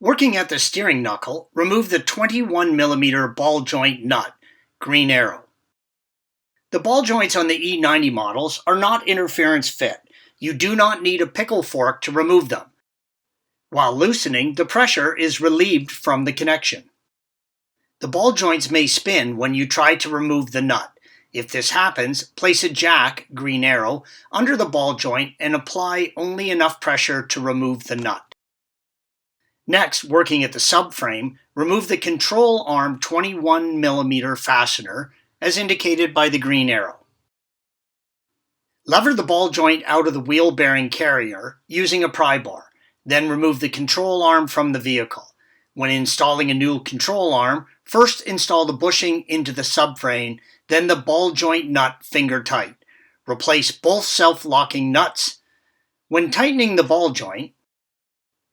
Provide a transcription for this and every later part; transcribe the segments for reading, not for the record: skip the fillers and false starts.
Working at the steering knuckle, remove the 21mm ball joint nut, green arrow. The ball joints on the E90 models are not interference fit. You do not need a pickle fork to remove them. While loosening, the pressure is relieved from the connection. The ball joints may spin when you try to remove the nut. If this happens, place a jack, green arrow, under the ball joint and apply only enough pressure to remove the nut. Next, working at the subframe, remove the control arm 21mm fastener, as indicated by the green arrow. Lever the ball joint out of the wheel bearing carrier using a pry bar. Then remove the control arm from the vehicle. When installing a new control arm, first install the bushing into the subframe, then the ball joint nut finger tight. Replace both self-locking nuts. When tightening the ball joint,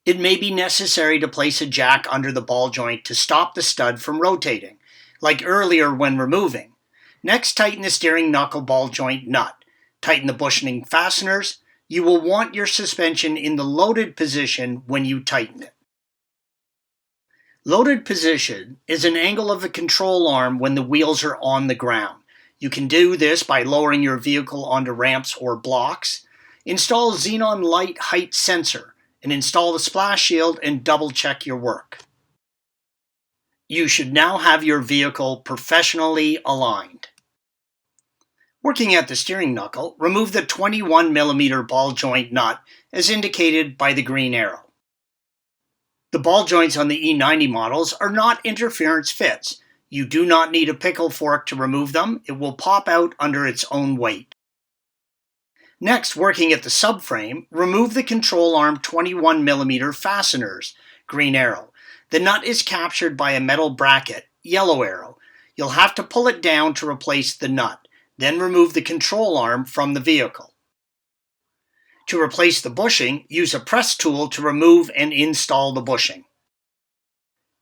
it may be necessary to place a jack under the ball joint to stop the stud from rotating, like earlier when removing. Next, tighten the steering knuckle ball joint nut. Tighten the bushing fasteners. You will want your suspension in the loaded position when you tighten it. Loaded position is an angle of the control arm when the wheels are on the ground. You can do this by lowering your vehicle onto ramps or blocks. Install xenon light height sensor and install the splash shield and double check your work. You should now have your vehicle professionally aligned. Working at the steering knuckle, remove the 21mm ball joint nut as indicated by the green arrow. The ball joints on the E90 models are not interference fits. You do not need a pickle fork to remove them. It will pop out under its own weight. Next, working at the subframe, remove the control arm 21mm fasteners, green arrow. The nut is captured by a metal bracket, yellow arrow. You'll have to pull it down to replace the nut. Then remove the control arm from the vehicle. To replace the bushing, use a press tool to remove and install the bushing.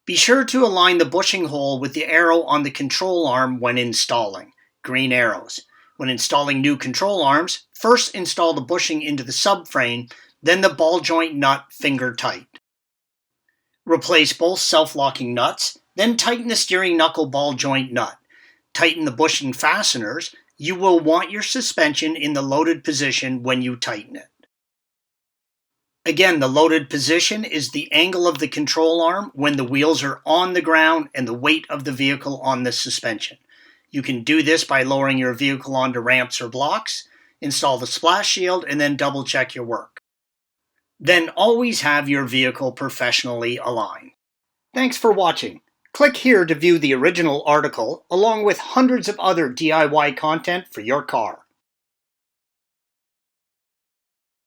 Be sure to align the bushing hole with the arrow on the control arm when installing, green arrows. When installing new control arms, first install the bushing into the subframe, then the ball joint nut finger tight. Replace both self-locking nuts, then tighten the steering knuckle ball joint nut. Tighten the bushing fasteners. You will want your suspension in the loaded position when you tighten it. Again, the loaded position is the angle of the control arm when the wheels are on the ground and the weight of the vehicle on the suspension. You can do this by lowering your vehicle onto ramps or blocks, install the splash shield, and then double check your work. Then always have your vehicle professionally aligned. Thanks for watching. Click here to view the original article along with hundreds of other DIY content for your car.